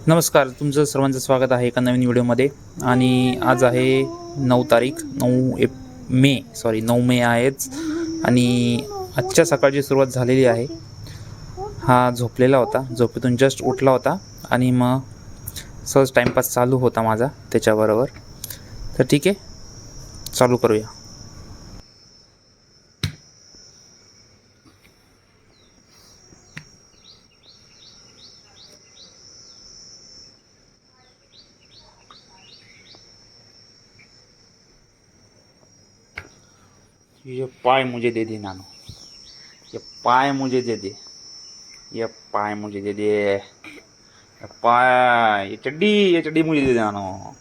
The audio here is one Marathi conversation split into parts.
नमस्कार, तुमचं सर्वांचं स्वागत आहे एका नवीन व्हिडिओमध्ये. आणि आज आहे 9 तारीख 9 मे आहेच. आणि आजच्या सकाळची सुरुवात झालेली आहे. हा झोपलेला होता, झोपेतून जस्ट उठला होता आणि मग सहज टाईमपास चालू होता माझा त्याच्याबरोबर. तर ठीक आहे, चालू करूया. ये पाय मुझे दे दे नानो, ये पाय मुझे दे दे, ये पाय मुझे दे दे, ये पाय, ये चड्डी मुझे दे दे नानो.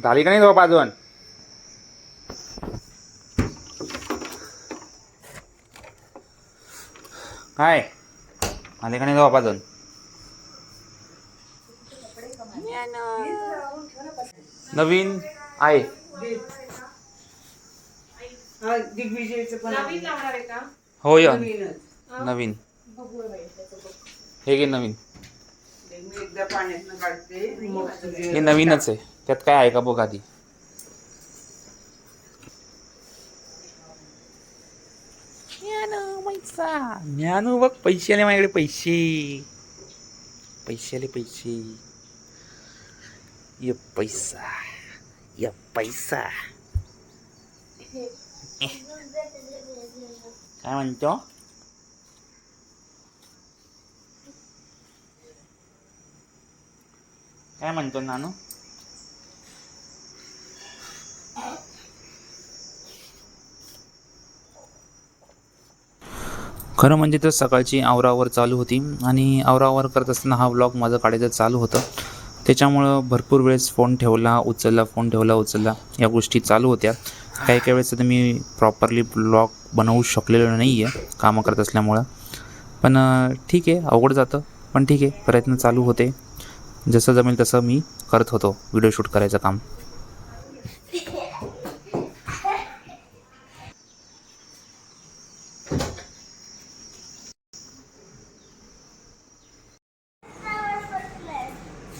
झाली का नाही झोप अजून? काय झाली का नाही झोप अजून? नवीन आहे हो या नवीन. हे घे नवीन, हे नवीनच आहे. त्यात काय आहे का बघ आधी. ज्ञानू बघ, पैसे आले माझ्याकडे, पैसे आले, पैसे. ये पैसा, ये पैसा. काय म्हणतो? काय म्हणतो नानू? खरं म्हणजे तर सकाळची आवरावर चालू होती आणि आवरावर करत असताना हा व्लॉग माझं काढायचं चालू होतं. त्याच्यामुळं भरपूर वेळेस फोन ठेवला उचलला या गोष्टी चालू होत्या. काही वेळेस तर मी प्रॉपरली व्लॉग बनवू शकलेलो नाही आहे कामं करत असल्यामुळं. पण ठीक आहे, अवघड जातं, पण ठीक आहे, प्रयत्न चालू होते. जसं जमेल तसं मी करत होतो व्हिडिओ शूट करायचं काम.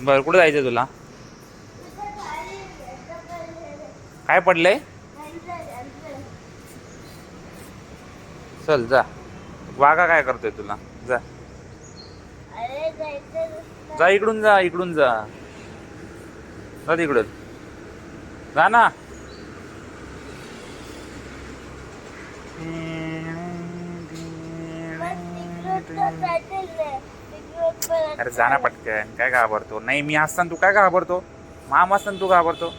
बरं, कुठं जायचं तुला? काय पडलंय? चल जा. वाघा काय करतोय तुला? जा जा, इकडून जा, इकडून जा, जा तिकडून जा ना. अरे जाना पटकन, काय घाबरतो? नाही मी असताना तू काय घाबरतो? माम असताना तू घाबरतो?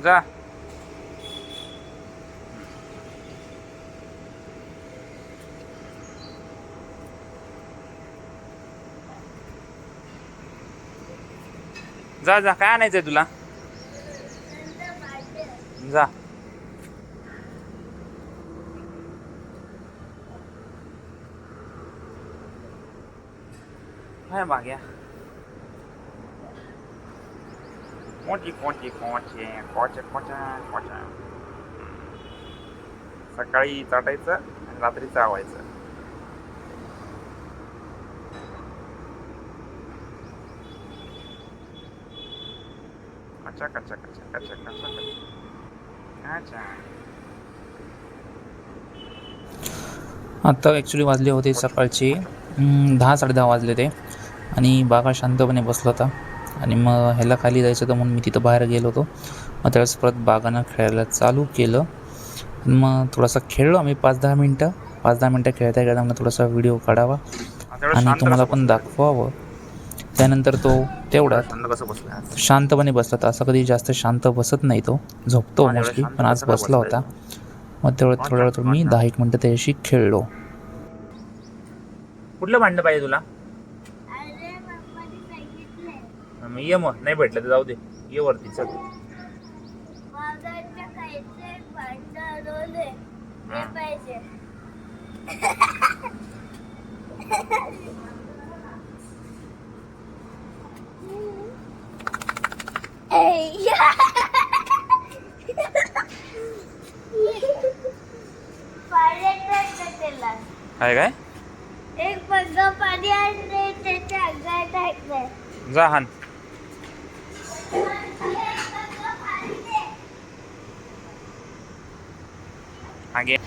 जा. जा जा, काय आणायचंय तुला? जा. काय माग्या? कोची कोची कोची कोचे कोचा. सकाळी चाटायचं आणि रात्री चावायचं. कच्चा कच्चा कच्चा कच्चा कच्चा कच्चा. आता ॲक्च्युली वाजले होते सकाळचे 10-10:30 वाजले ते. आणि बागा शांतपणे बसला होता. आणि मग ह्याला खाली जायचं होतं म्हणून मी तिथं बाहेर गेलो होतो. मग त्यावेळेस परत बागांना खेळायला चालू केलं. मग थोडासा खेळलो आम्ही 5-10 मिनटं खेळता खेळता मग थोडासा व्हिडिओ काढावा आणि तुम्हाला पण दाखवावं. त्यानंतर तो तेवढा शांतपणे बसला होता. असं कधी जास्त शांत बसत नाही तो, झोपतो मोस्टली, पण आज बसला होता. मग तेवढं थोडं मी 10-1 मिनटं त्याच्याशी खेळलो. कुठलं भांडणं पाहिजे तुला? ये मग, नाही भेटलं तर जाऊ दे, ये वरती चल. आहे काय? एक पग्गा पाणी आणले त्याच्या अंगात टाकलंय. जा हान. आगे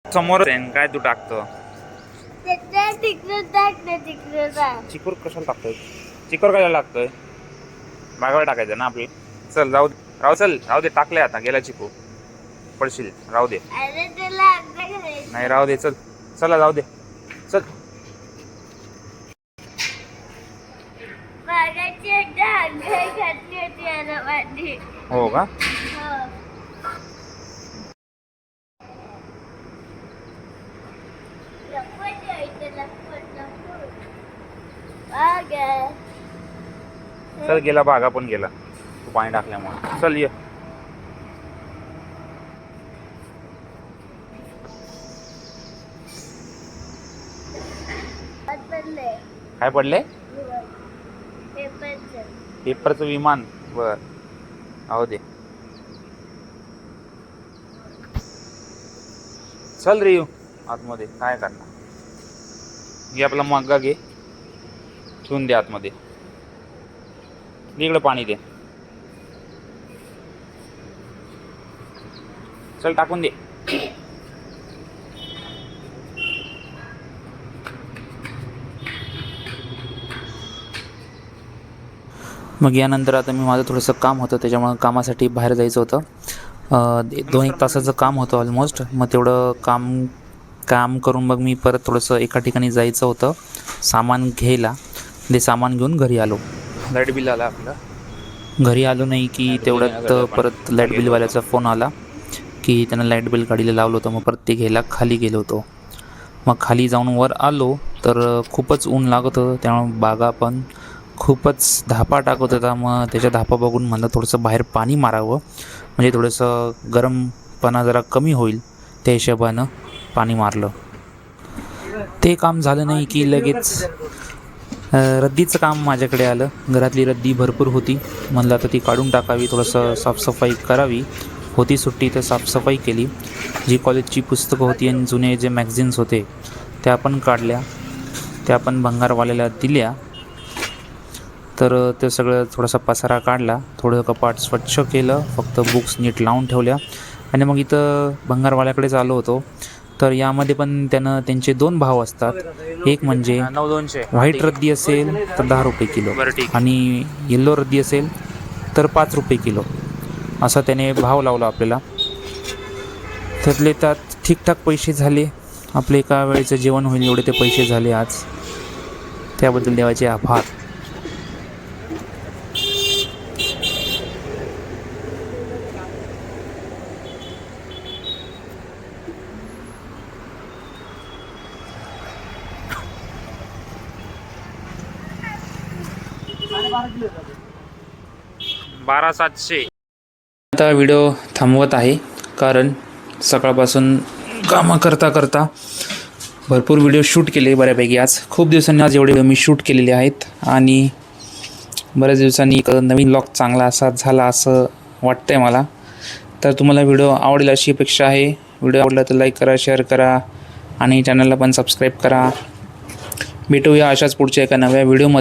समोर काय तू टाकतो? त्याच्या तिकडून टाकलं तिकडून. चिकोर कशाला टाकतोय? चिकोर कशाला लागतोय? मागावर टाकायचं ना आपली. चल जाऊ दे, राहू दे टाकले आता, गेला चिकू, पडशील, राहू दे. अरे त्याला अंगात घालायचं. नाही राहू दे, चला जाऊ दे, चल. मागाची एकदा अंगात घातली होती याला पाणी. हो का? हो. लपट यायचं, लपट. बागा. चल गेला, बागा पण गेला तू पाणी टाकल्यामुळे. चल ये. काय पडले? पेपरचं विमान. बर, राहू दे. चल रे, येऊ आतमध्ये. काय करणार? घे आपला मग्गा, घे, ठेवून दे आतमध्ये. इकडं पाणी दे. चल टाकून दे. मग यानंतर आता मी माझं थोडंसं काम होतं, त्याच्यामुळं कामासाठी बाहेर जायचं होतं. 2-1 तासाचं काम होतं ऑलमोस्ट. मग तेवढं काम करून मग मी परत थोडंसं एका ठिकाणी जायचं होतं सामान घ्यायला. ते सामान घेऊन घरी आलो. लाईट बिल आला आपलं. घरी आलो नाही की तेवढ्यात परत लाईट बिलवाल्याचा फोन आला की त्यानं लाईट बिल गाडीला लावलं होतं. मग परत ते घ्यायला खाली गेलो होतो. मग खाली जाऊन वर आलो तर खूपच ऊन लागत होतं, त्यामुळे बागा पण खूपच धापा टाकत होता. मग त्याच्या धापा बघून म्हणलं थोडंसं बाहेर पाणी मारावं, म्हणजे थोडंसं गरमपणा जरा कमी होईल. त्या हिशोबानं पाणी मारलं. ते काम झालं नाही की लगेच रद्दीचं काम माझ्याकडे आलं. घरातली रद्दी भरपूर होती. म्हणलं आता ती काढून टाकावी, थोडंसं साफसफाई करावी. होती सुट्टी तर साफसफाई केली. जी कॉलेजची पुस्तकं होती आणि जुने जे मॅगझिन्स होते त्या पण काढल्या, त्या पण भंगारवाल्याला दिल्या. तर ते सगळं थोडासा पसारा काढला, थोडं कपाट स्वच्छ केलं, फक्त बुक्स नीट लावून ठेवल्या. आणि मग इथं भंगारवाल्याकडेच आलो होतो. तर यामध्ये पण त्यांचे 2 भाव असतात. एक म्हणजे व्हाईट रद्दी असेल तर 10 रुपये किलो, आणि येल्लो रद्दी असेल तर 5 रुपये किलो, असा त्याने भाव लावला आपल्याला. त्यात ठीकठाक पैसे झाले. आपले एका वेळेचं जेवण होईल एवढे ते पैसे झाले आज. त्याबद्दल देवाचे आभार. $12,700. आता व्हिडिओ थांबवत आहे, कारण सकाळपासून कामं करता भरपूर व्हिडिओ शूट केले बऱ्यापैकी. आज खूप दिवसांनी आज एवढे व्हिडिओ मी शूट केलेले आहेत, आणि बऱ्याच दिवसांनी एक नवीन व्लॉग चांगला असा झाला असं वाटतंय मला. तर तुम्हाला व्हिडिओ आवडेल अशी अपेक्षा आहे. व्हिडिओ आवडला तर लाईक करा, शेअर करा, आणि चॅनलला पण सबस्क्राईब करा. भेटूया अशाच पुढच्या एका नव्या व्हिडिओमध्ये.